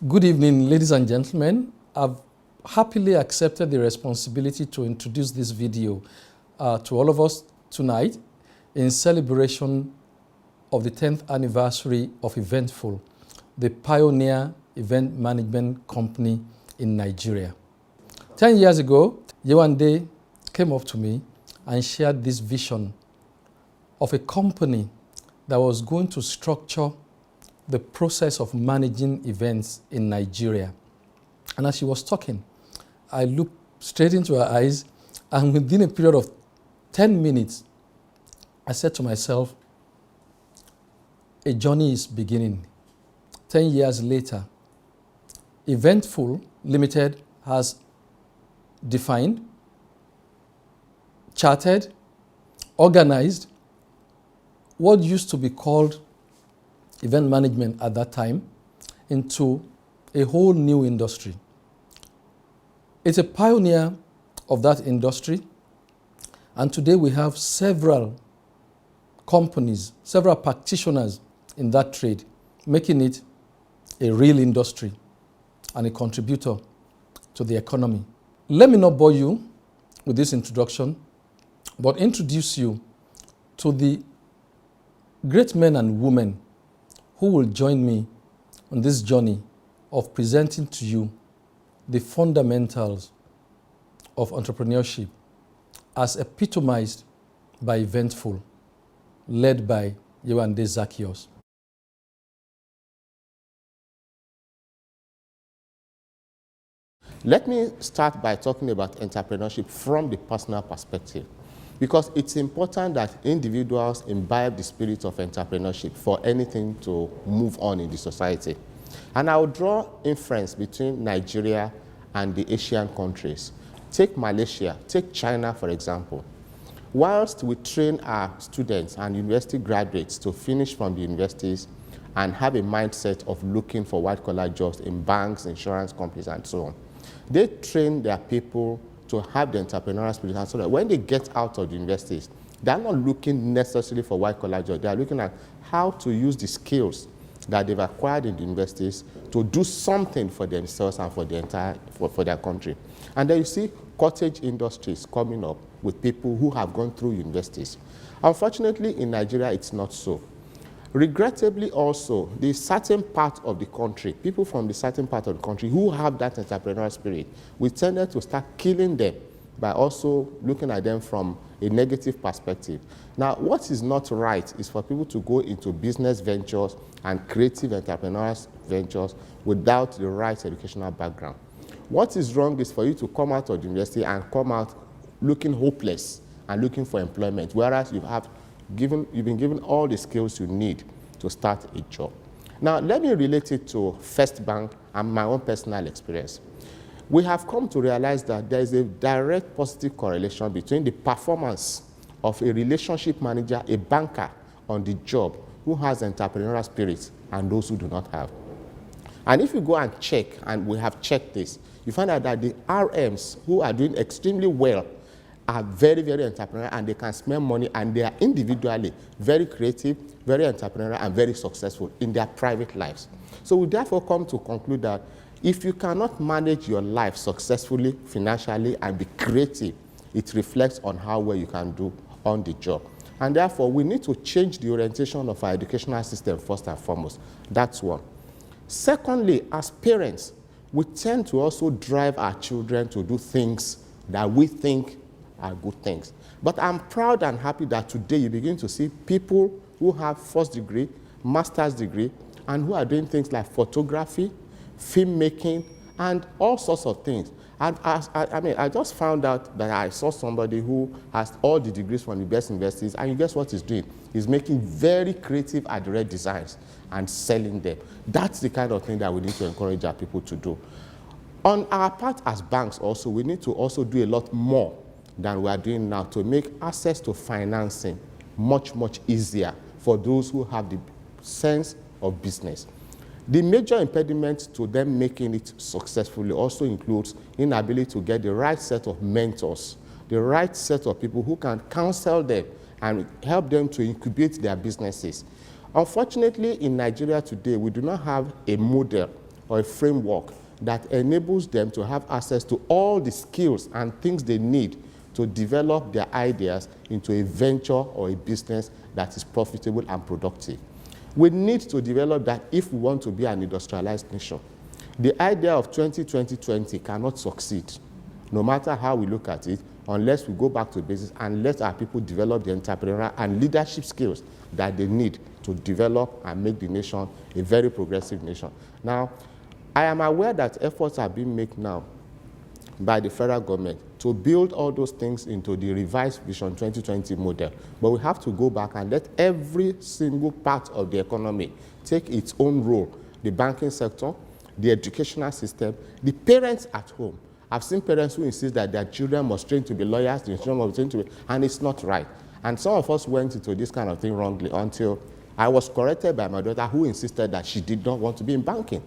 Good evening, ladies and gentlemen. I've happily accepted the responsibility to introduce this video to all of us tonight in celebration of the 10th anniversary of Eventful, the pioneer event management company in Nigeria. 10 years ago, Yewande came up to me and shared this vision of a company that was going to structure the process of managing events in Nigeria. And as she was talking, I looked straight into her eyes, and within a period of 10 minutes, I said to myself, a journey is beginning. 10 years later, Eventful Limited has defined, chartered, organized what used to be called event management at that time into a whole new industry. It's a pioneer of that industry, and today we have several companies, several practitioners in that trade, making it a real industry and a contributor to the economy. Let me not bore you with this introduction, but introduce you to the great men and women who will join me on this journey of presenting to you the fundamentals of entrepreneurship as epitomized by Eventful, led by Yewande Zaccheaus. Let me start by talking about entrepreneurship from the personal perspective, because it's important that individuals imbibe the spirit of entrepreneurship for anything to move on in the society. And I'll draw inference between Nigeria and the Asian countries. Take Malaysia, take China, for example. Whilst we train our students and university graduates to finish from the universities and have a mindset of looking for white-collar jobs in banks, insurance companies, and so on, they train their people to have the entrepreneurial spirit, and so that when they get out of the universities, they're not looking necessarily for white-collar jobs. They're looking at how to use the skills that they've acquired in the universities to do something for themselves and for their country. And then you see cottage industries coming up with people who have gone through universities. Unfortunately, in Nigeria, it's not so. Regrettably also, the certain part of the country, people from the certain part of the country who have that entrepreneurial spirit, we tended to start killing them by also looking at them from a negative perspective. Now, what is not right is for people to go into business ventures and creative entrepreneurial ventures without the right educational background. What is wrong is for you to come out of the university and come out looking hopeless and looking for employment, whereas you've been given all the skills you need to start a job. Now, let me relate it to First Bank and my own personal experience. We have come to realize that there is a direct positive correlation between the performance of a relationship manager, a banker on the job who has entrepreneurial spirit, and those who do not have. And if you go and check, and we have checked this, you find out that the RMs who are doing extremely well are very, very entrepreneurial, and they can spend money, and they are individually very creative, very entrepreneurial, and very successful in their private lives. So we therefore come to conclude that if you cannot manage your life successfully, financially, and be creative, it reflects on how well you can do on the job. And therefore, we need to change the orientation of our educational system first and foremost. That's one. Secondly, as parents, we tend to also drive our children to do things that we think are good things. But I'm proud and happy that today you begin to see people who have first degree, master's degree, and who are doing things like photography, filmmaking, and all sorts of things. And I just found out that I saw somebody who has all the degrees from the best universities, and you guess what he's doing? He's making very creative ad-rec designs and selling them. That's the kind of thing that we need to encourage our people to do. On our part as banks also, we need to also do a lot more than we are doing now to make access to financing much, much easier for those who have the sense of business. The major impediment to them making it successfully also includes inability to get the right set of mentors, the right set of people who can counsel them and help them to incubate their businesses. Unfortunately, in Nigeria today, we do not have a model or a framework that enables them to have access to all the skills and things they need to develop their ideas into a venture or a business that is profitable and productive. We need to develop that if we want to be an industrialized nation. The idea of 2020 cannot succeed, no matter how we look at it, unless we go back to basics and let our people develop the entrepreneurial and leadership skills that they need to develop and make the nation a very progressive nation. Now, I am aware that efforts are being made now by the federal government to build all those things into the revised Vision 2020 model. But we have to go back and let every single part of the economy take its own role. The banking sector, the educational system, the parents at home. I've seen parents who insist that their children must train to be lawyers, their children must train to be, and it's not right. And some of us went into this kind of thing wrongly until I was corrected by my daughter, who insisted that she did not want to be in banking.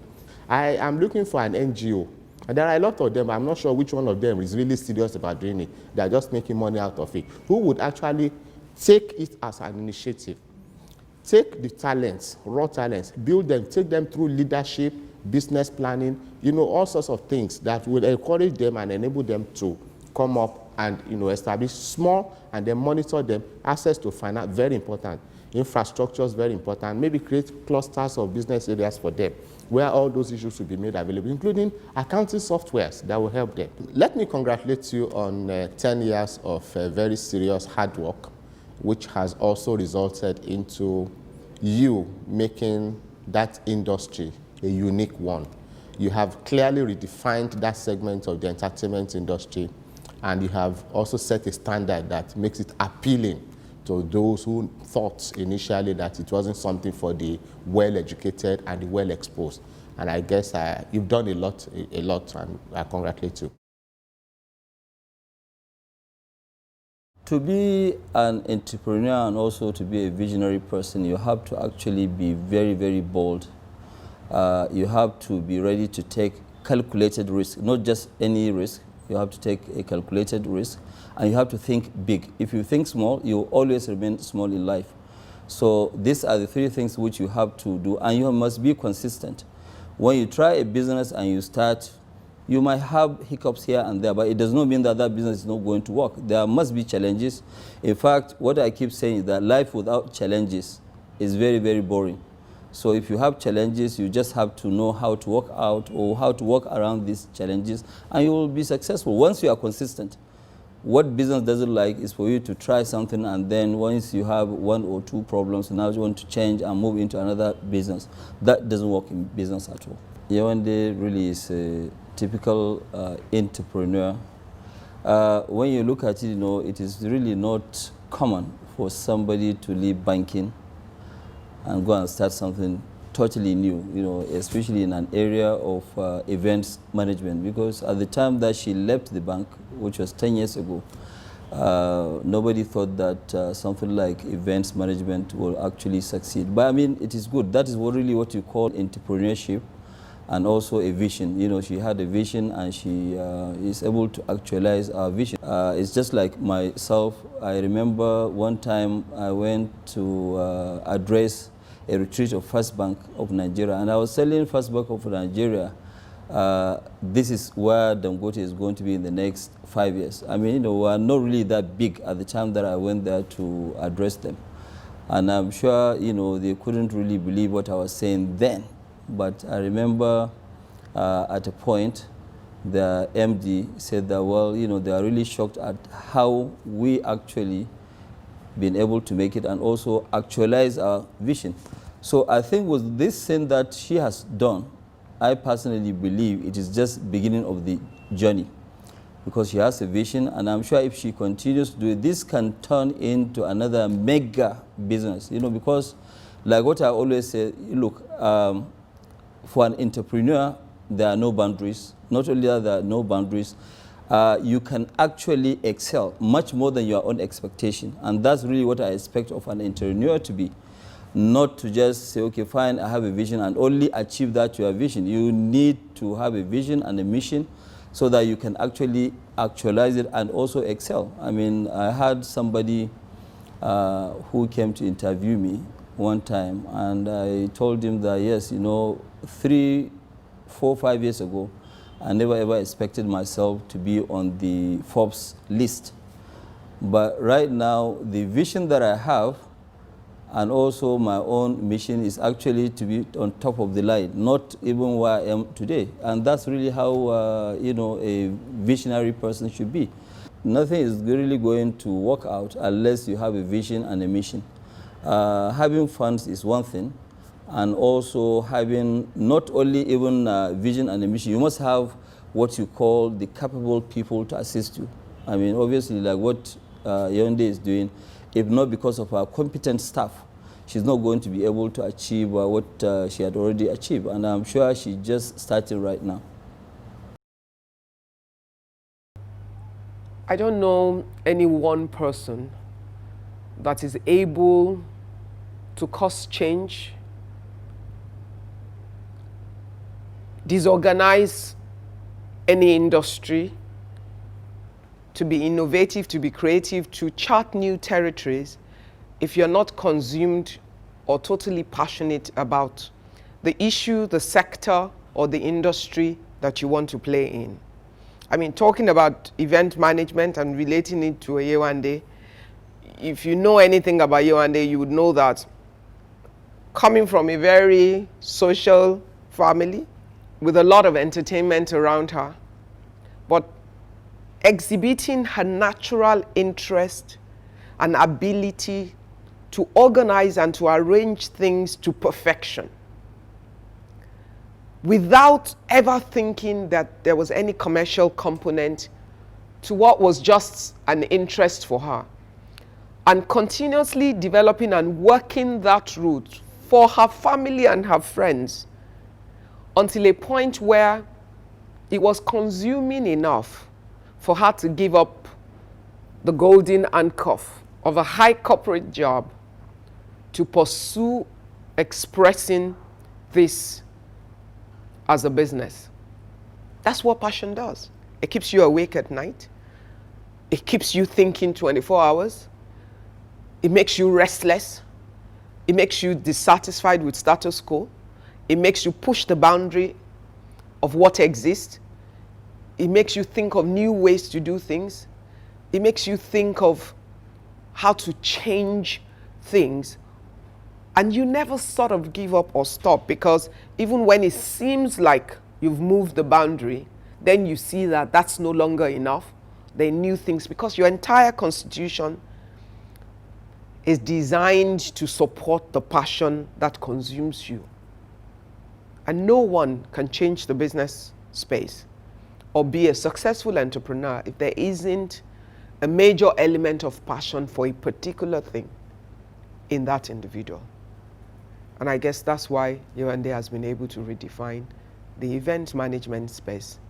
I am looking for an NGO. And there are a lot of them. I'm not sure which one of them is really serious about doing it. They're just making money out of it. Who would actually take it as an initiative? Take the talents, raw talents, build them, take them through leadership, business planning, all sorts of things that will encourage them and enable them to come up and, establish small and then monitor them. Access to finance, very important. Infrastructure is very important. Maybe create clusters of business areas for them, where all those issues will be made available, including accounting softwares that will help them. Let me congratulate you on 10 years of very serious hard work, which has also resulted into you making that industry a unique one. You have clearly redefined that segment of the entertainment industry, and you have also set a standard that makes it appealing to those who thought initially that it wasn't something for the well-educated and the well-exposed. And I guess you've done a lot, and I congratulate you. To be an entrepreneur and also to be a visionary person, you have to actually be very, very bold. You have to be ready to take calculated risk, not just any risk. You have to take a calculated risk, and you have to think big. If you think small, you always remain small in life. So these are the three things which you have to do, and you must be consistent. When you try a business and you start, you might have hiccups here and there, but it does not mean that that business is not going to work. There must be challenges. In fact, what I keep saying is that life without challenges is very, very boring. So if you have challenges, you just have to know how to work out or how to work around these challenges, and you will be successful once you are consistent. What business doesn't like is for you to try something, and then once you have one or two problems, now you want to change and move into another business. That doesn't work in business at all. Yewande really is a typical entrepreneur. When you look at it, it is really not common for somebody to leave banking and go and start something totally new, especially in an area of events management, because at the time that she left the bank, which was 10 years ago, nobody thought that something like events management will actually succeed. But I mean, it is good. That is really what you call entrepreneurship, and also a vision. She had a vision, and she is able to actualize our vision. It's just like myself. I remember one time I went to address a retreat of First Bank of Nigeria, and I was telling First Bank of Nigeria, this is where Dangote is going to be in the next 5 years. I mean, we are not really that big at the time that I went there to address them. And I'm sure, they couldn't really believe what I was saying then. But I remember at a point, the MD said that, well, they are really shocked at how we actually been able to make it and also actualize our vision. So I think with this thing that she has done, I personally believe it is just beginning of the journey, because she has a vision, and I'm sure if she continues to do it, this can turn into another mega business, because like what I always say, look, for an entrepreneur, there are no boundaries. Not only are there no boundaries, you can actually excel much more than your own expectation. And that's really what I expect of an entrepreneur to be. Not to just say, okay, fine, I have a vision, and only achieve that your vision. You need to have a vision and a mission so that you can actually actualize it and also excel. I mean, I had somebody who came to interview me one time, and I told him that, yes, 3 4 or 5 years ago, I never ever expected myself to be on the Forbes list. But right now, the vision that I have and also my own mission is actually to be on top of the line, not even where I am today. And that's really how, you know, a visionary person should be. Nothing is really going to work out unless you have a vision and a mission. Having funds is one thing, and also having not only even vision and a mission, you must have what you call the capable people to assist you. I mean, obviously, like what Yonde is doing, if not because of our competent staff, she's not going to be able to achieve what she had already achieved. And I'm sure she's just starting right now. I don't know any one person that is able to cause change, disorganize any industry, to be innovative, to be creative, to chart new territories, if you're not consumed or totally passionate about the issue, the sector, or the industry that you want to play in. I mean, talking about event management and relating it to a Yewande, if you know anything about Yewande, you would know that coming from a very social family with a lot of entertainment around her, but exhibiting her natural interest and ability to organize and to arrange things to perfection without ever thinking that there was any commercial component to what was just an interest for her, and continuously developing and working that route for her family and her friends until a point where it was consuming enough for her to give up the golden handcuff of a high corporate job to pursue expressing this as a business. That's what passion does. It keeps you awake at night. It keeps you thinking 24 hours. It makes you restless. It makes you dissatisfied with status quo. It makes you push the boundary of what exists. It makes you think of new ways to do things. It makes you think of how to change things. And you never sort of give up or stop, because even when it seems like you've moved the boundary, then you see that that's no longer enough. There are new things, because your entire constitution is designed to support the passion that consumes you. And no one can change the business space or be a successful entrepreneur if there isn't a major element of passion for a particular thing in that individual. And I guess that's why Yewande has been able to redefine the event management space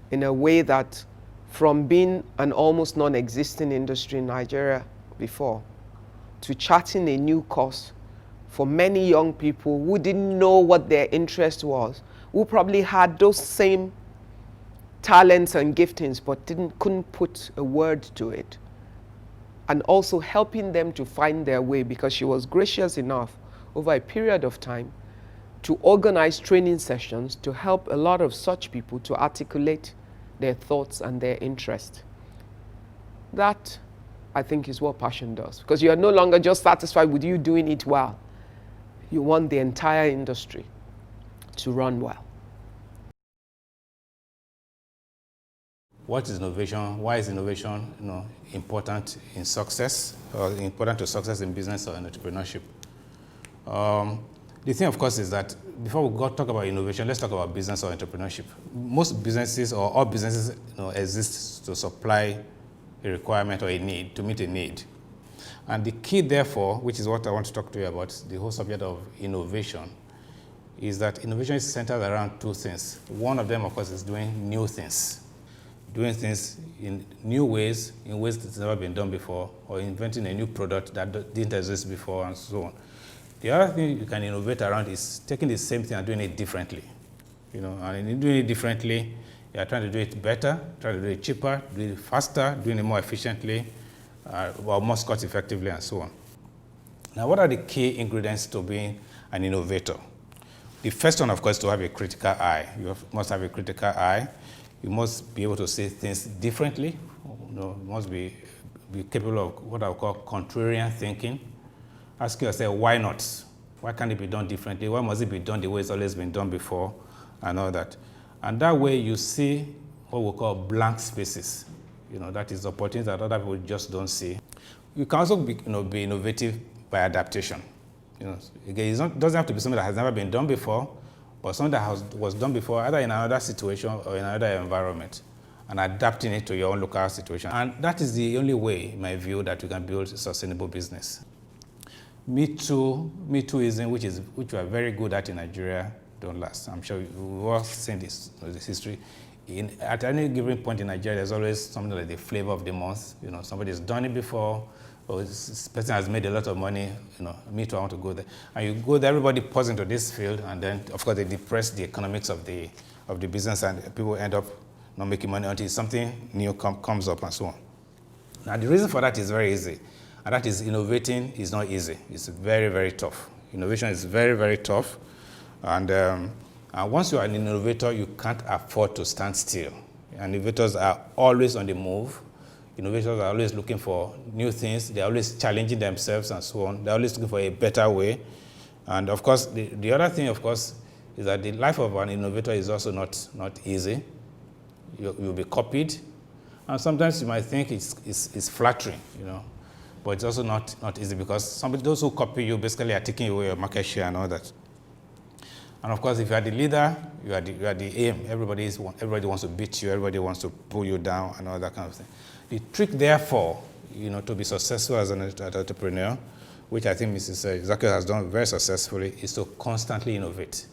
in a way that, from being an almost non-existent industry in Nigeria before, to charting a new course for many young people who didn't know what their interest was, who probably had those same talents and giftings but couldn't put a word to it, and also helping them to find their way, because she was gracious enough over a period of time to organize training sessions to help a lot of such people to articulate their thoughts and their interest. That, I think, is what passion does, because you are no longer just satisfied with you doing it well. You want the entire industry to run well. What is innovation? Why is innovation, important in success, or important to success in business or in entrepreneurship? The thing, of course, is that before we talk about innovation, let's talk about business or entrepreneurship. Most businesses, or all businesses, exist to supply a requirement or a need, to meet a need. And the key, therefore, which is what I want to talk to you about, the whole subject of innovation, is that innovation is centered around two things. One of them, of course, is doing new things. Doing things in new ways, in ways that's never been done before, or inventing a new product that didn't exist before, and so on. The other thing you can innovate around is taking the same thing and doing it differently. And in doing it differently, you are trying to do it better, trying to do it cheaper, do it faster, doing it more efficiently, or more cost effectively, and so on. Now, what are the key ingredients to being an innovator? The first one, of course, to have a critical eye. Must have a critical eye. You must be able to see things differently. You must be capable of what I would call contrarian thinking. Ask yourself, why not? Why can't it be done differently? Why must it be done the way it's always been done before and all that? And that way you see what we call blank spaces. That is opportunities that other people just don't see. You can also be innovative by adaptation. Again, it doesn't have to be something that has never been done before, but something that was done before, either in another situation or in another environment, and adapting it to your own local situation. And that is the only way, in my view, that you can build a sustainable business. Me Tooism, which we are very good at in Nigeria, don't last. I'm sure we've all seen this history. At any given point in Nigeria, there's always something like the flavor of the month. Somebody's done it before, or this person has made a lot of money. Me too, I want to go there. And you go there, everybody pours into this field, and then, of course, they depress the economics of the business, and people end up not making money until something new comes up and so on. Now, the reason for that is very easy, and that is innovating is not easy. It's very, very tough. Innovation is very, very tough, and once you are an innovator, you can't afford to stand still. Innovators are always on the move. Innovators are always looking for new things. They're always challenging themselves and so on. They're always looking for a better way. And of course, the other thing, of course, is that the life of an innovator is also not easy. You'll be copied. And sometimes you might think it's flattering, but it's also not easy, because those who copy you basically are taking away your market share and all that. And of course, if you are the leader, you are the aim. Everybody wants to beat you. Everybody wants to pull you down and all that kind of thing. The trick, therefore, to be successful as an entrepreneur, which I think Mrs. Zacchaeus has done very successfully, is to constantly innovate.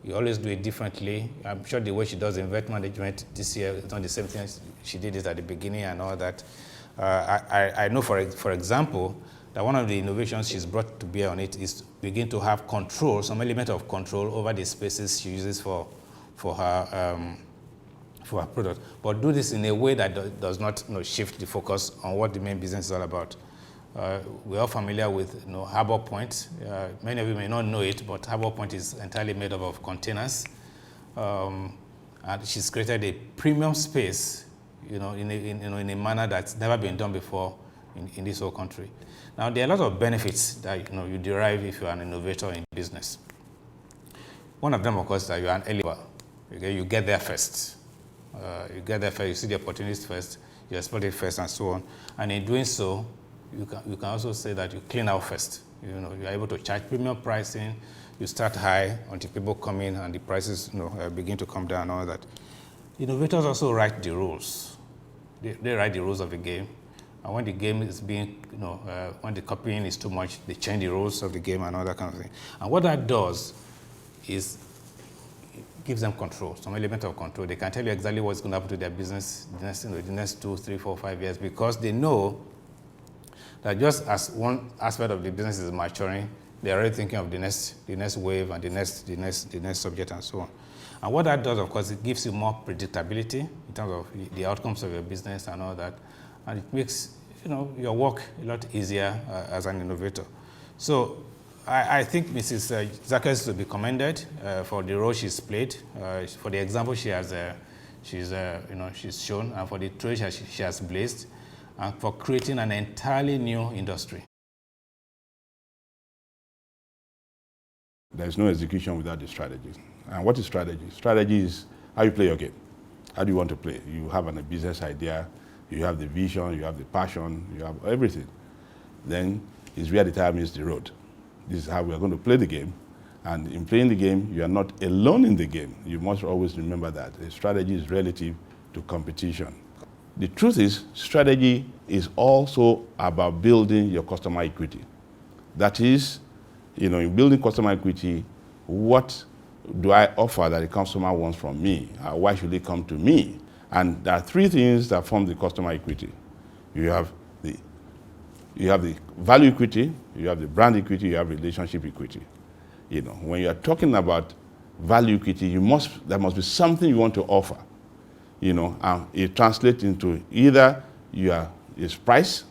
You always do it differently. I'm sure the way she does event management this year is not the same thing she did it at the beginning and all that. I know, for example, that one of the innovations she's brought to bear on it is to begin to have control, some element of control over the spaces she uses for her product. But do this in a way that does not shift the focus on what the main business is all about. We're all familiar with Harbor Point. Many of you may not know it, but Harbor Point is entirely made up of containers. And she's created a premium space, in a manner that's never been done before in this whole country. Now, there are a lot of benefits that you derive if you're an innovator in business. One of them, of course, is that you're an early bird. Okay? You get there first. You see the opportunities first, you exploit it first, and so on. And in doing so, you can also say that you clean out first. You're able to charge premium pricing. You start high until people come in and the prices begin to come down and all that. Innovators also write the rules. They write the rules of the game. And when the game is being, when the copying is too much, they change the rules of the game and all that kind of thing. And what that does is it gives them control, some element of control. They can tell you exactly what's going to happen to their business the next 2, 3, 4, 5 years, because they know that just as one aspect of the business is maturing, they're already thinking of the next wave and the next subject and so on. And what that does, of course, it gives you more predictability in terms of the outcomes of your business and all that. And it makes your work a lot easier as an innovator. So I think Mrs. Zacchaeus will be commended for the role she's played, for the example she's shown, and for the trail she has blazed, and for creating an entirely new industry. There's no execution without the strategy. And what is strategy? Strategy is how you play your game. How do you want to play? You have a business idea, you have the vision, you have the passion, you have everything. Then is where the tire meets the road. This is how we are going to play the game. And in playing the game, you are not alone in the game. You must always remember that. A strategy is relative to competition. The truth is, strategy is also about building your customer equity. That is, in building customer equity, what do I offer that the customer wants from me? Why should they come to me? And there are three things that form the customer equity. You have the value equity, you have the brand equity, you have relationship equity. When you are talking about value equity, there must be something you want to offer. And it translates into either it's price,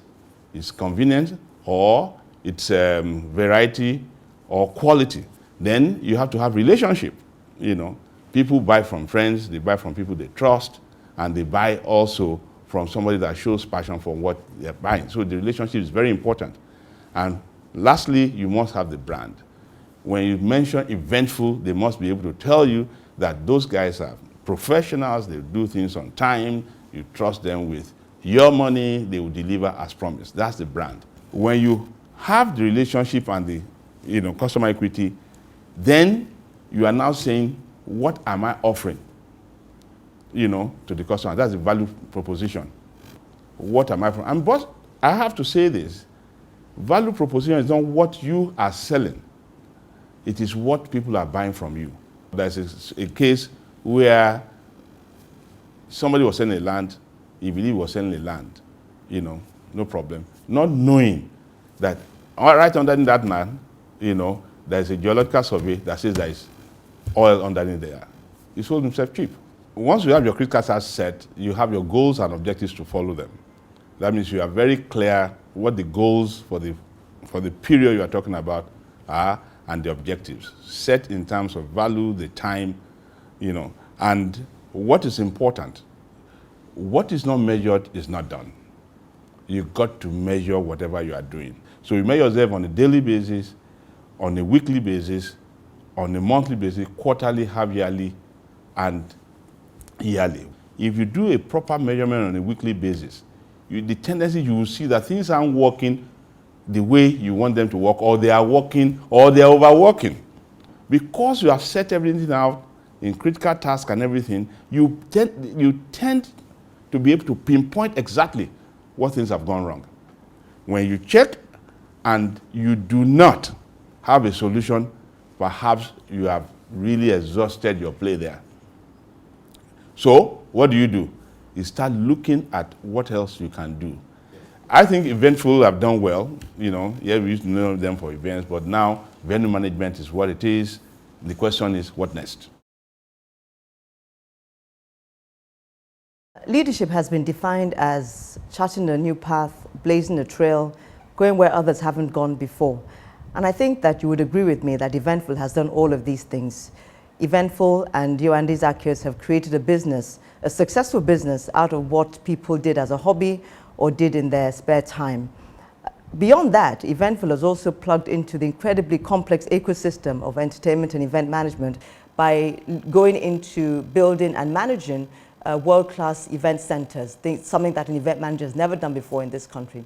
it's convenience, or it's variety or quality. Then you have to have relationship. You know, people buy from friends, they buy from people they trust, and they buy also from somebody that shows passion for what they're buying. So the relationship is very important. And lastly, you must have the brand. When you mention Eventful, they must be able to tell you that those guys are professionals, they do things on time, you trust them with your money, they will deliver as promised. That's the brand. When you have the relationship and the customer equity, then you are now saying, what am I offering to the customer? That's the value proposition. What am I offering? But I have to say this, value proposition is not what you are selling. It is what people are buying from you. There's a case where somebody was selling a land, he believed he was selling a land, no problem. Not knowing that right underneath that land, there's a geological survey that says there is oil underneath there. He sold himself cheap. Once you have your critical tasks set, you have your goals and objectives to follow them. That means you are very clear what the goals for the period you are talking about are, and the objectives set in terms of value, the time, and what is important. What is not measured is not done. You've got to measure whatever you are doing. So you measure yourself on a daily basis, on a weekly basis, on a monthly basis, quarterly, half-yearly, and yearly. If you do a proper measurement on a weekly basis, the tendency you will see that things aren't working the way you want them to work, or they are working, or they are overworking. Because you have set everything out in critical tasks and everything, you tend to be able to pinpoint exactly what things have gone wrong. When you check and you do not have a solution, perhaps you have really exhausted your play there. So what do? You start looking at what else you can do. I think Eventful have done well. We used to know them for events, but now venue management is what it is. The question is, what next? Leadership has been defined as charting a new path, blazing a trail, going where others haven't gone before. And I think that you would agree with me that Eventful has done all of these things. Eventful and Yewande Zaccheaus have created a business, a successful business, out of what people did as a hobby or did in their spare time. Beyond that, Eventful has also plugged into the incredibly complex ecosystem of entertainment and event management by going into building and managing world-class event centers, something that an event manager has never done before in this country.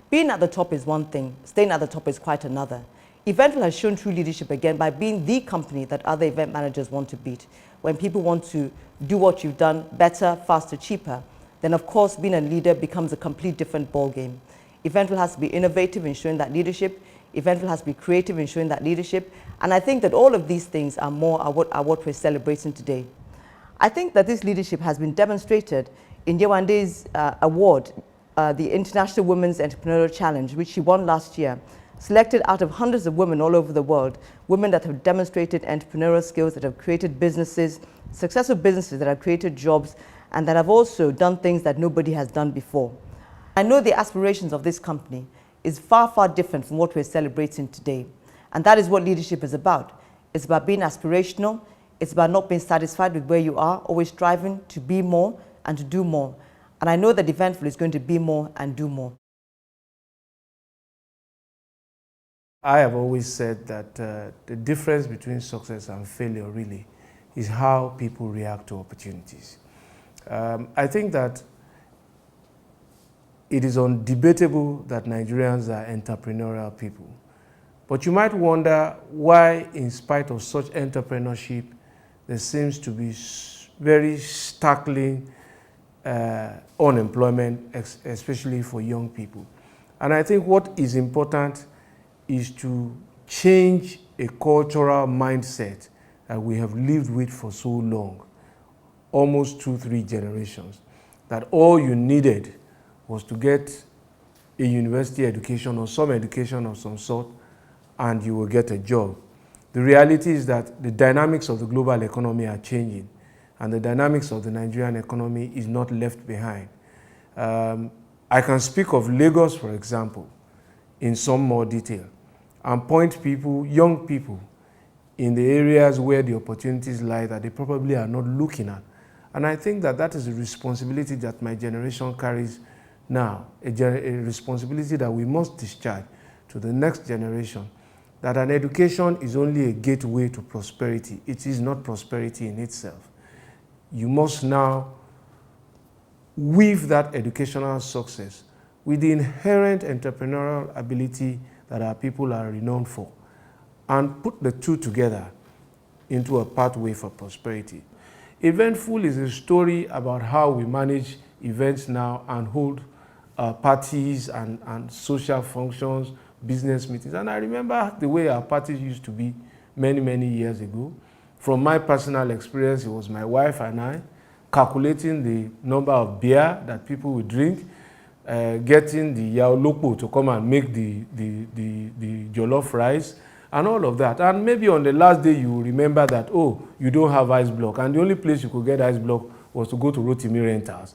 Being at the top is one thing, staying at the top is quite another. Eventful has shown true leadership again by being the company that other event managers want to beat. When people want to do what you've done better, faster, cheaper, then of course being a leader becomes a complete different ballgame. Eventful has to be innovative in showing that leadership. Eventful has to be creative in showing that leadership. And I think that all of these things are what we're celebrating today. I think that this leadership has been demonstrated in Yewande's award, the International Women's Entrepreneurial Challenge, which she won last year, selected out of hundreds of women all over the world, women that have demonstrated entrepreneurial skills, that have created businesses, successful businesses that have created jobs, and that have also done things that nobody has done before. I know the aspirations of this company is far, far different from what we're celebrating today. And that is what leadership is about. It's about being aspirational. It's about not being satisfied with where you are, always striving to be more and to do more. And I know that Eventful is going to be more and do more. I have always said that the difference between success and failure really is how people react to opportunities. I think that it is undebatable that Nigerians are entrepreneurial people. But you might wonder why, in spite of such entrepreneurship, there seems to be very startling unemployment, especially for young people. And I think what is important is to change a cultural mindset that we have lived with for so long, almost 2-3 generations, that all you needed was to get a university education or some education of some sort and you will get a job. The reality is that the dynamics of the global economy are changing and the dynamics of the Nigerian economy is not left behind. I can speak of Lagos, for example, in some more detail and point people, young people, in the areas where the opportunities lie that they probably are not looking at. And I think that that is a responsibility that my generation carries now, a responsibility that we must discharge to the next generation, that an education is only a gateway to prosperity. It is not prosperity in itself. You must now weave that educational success with the inherent entrepreneurial ability that our people are renowned for, and put the two together into a pathway for prosperity. Eventful is a story about how we manage events now and hold parties and social functions, business meetings. And I remember the way our parties used to be many, many years ago. From my personal experience, it was my wife and I calculating the number of beer that people would drink, getting the yao lopo to come and make the jollof rice, and all of that. And maybe on the last day, you will remember that, oh, you don't have ice block. And the only place you could get ice block was to go to Rotimi Rentals.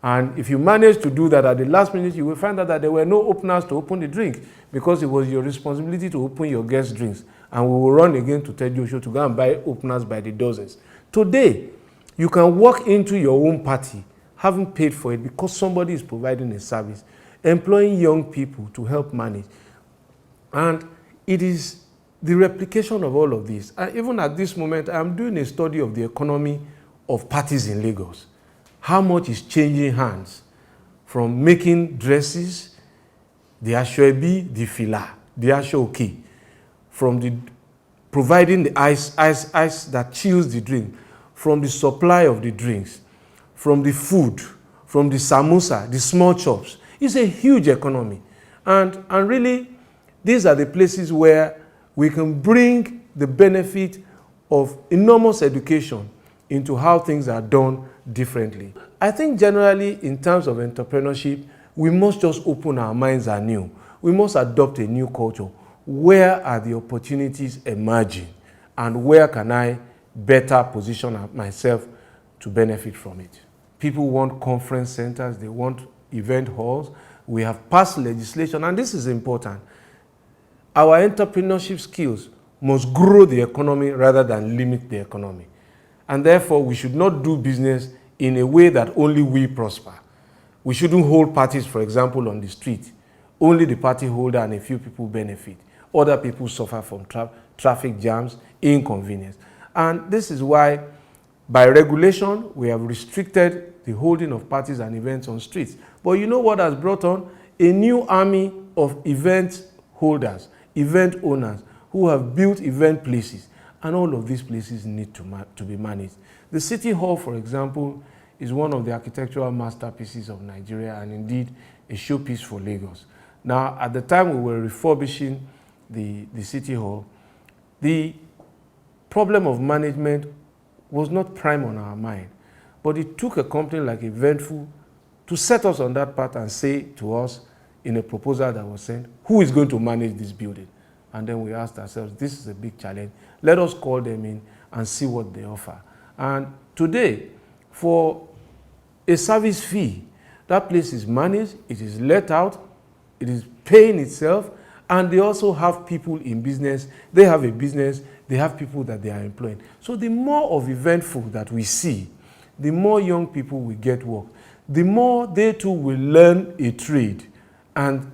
And if you manage to do that at the last minute, you will find out that there were no openers to open the drink, because it was your responsibility to open your guest drinks. And we will run again to Ted Joshua to go and buy openers by the dozens. Today, you can walk into your own party, having paid for it because somebody is providing a service, employing young people to help manage. And it is the replication of all of this. And even at this moment, I'm doing a study of the economy of parties in Lagos. How much is changing hands from making dresses, the asoebi, the fila, the asoke, from the providing the ice that chills the drink, from the supply of the drinks, from the food, from the samosa, the small chops. It's a huge economy. And really, these are the places where we can bring the benefit of enormous education into how things are done differently. I think generally in terms of entrepreneurship, we must just open our minds anew. We must adopt a new culture. Where are the opportunities emerging? And where can I better position myself to benefit from it? People want conference centers, they want event halls. We have passed legislation, and this is important. Our entrepreneurship skills must grow the economy rather than limit the economy. And therefore, we should not do business in a way that only we prosper. We shouldn't hold parties, for example, on the street. Only the party holder and a few people benefit. Other people suffer from traffic jams, inconvenience. And this is why, by regulation, we have restricted the holding of parties and events on streets. But you know what has brought on? A new army of event holders, event owners, who have built event places. And all of these places need to be managed. The City Hall, for example, is one of the architectural masterpieces of Nigeria, and indeed a showpiece for Lagos. Now, at the time we were refurbishing the City Hall, the problem of management was not prime on our mind. But it took a company like Eventful to set us on that path and say to us in a proposal that was sent, who is going to manage this building? And then we asked ourselves, this is a big challenge. Let us call them in and see what they offer. And today, for a service fee, that place is managed, it is let out, it is paying itself, and they also have people in business. They have a business, they have people that they are employing. So the more of Eventful that we see, the more young people will get work, the more they too will learn a trade. And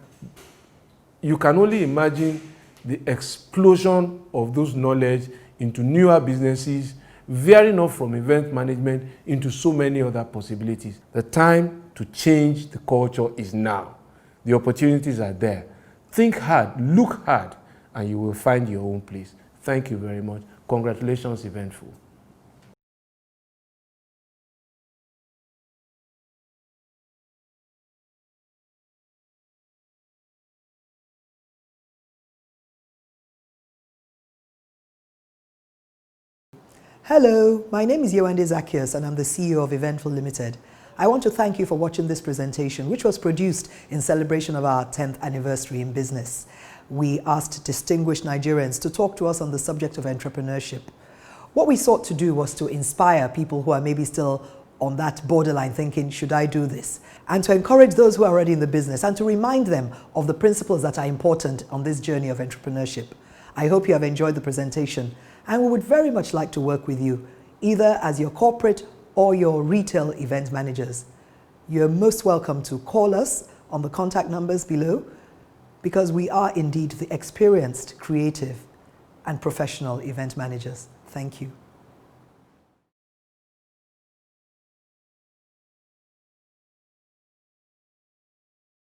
you can only imagine the explosion of those knowledge into newer businesses, veering off from event management into so many other possibilities. The time to change the culture is now. The opportunities are there. Think hard, look hard, and you will find your own place. Thank you very much. Congratulations, Eventful. Hello, my name is Yewande Zacchaeus and I'm the CEO of Eventful Limited. I want to thank you for watching this presentation, which was produced in celebration of our 10th anniversary in business. We asked distinguished Nigerians to talk to us on the subject of entrepreneurship. What we sought to do was to inspire people who are maybe still on that borderline thinking, should I do this? And to encourage those who are already in the business and to remind them of the principles that are important on this journey of entrepreneurship. I hope you have enjoyed the presentation. And we would very much like to work with you, either as your corporate or your retail event managers. You're most welcome to call us on the contact numbers below, because we are indeed the experienced, creative, and professional event managers. Thank you.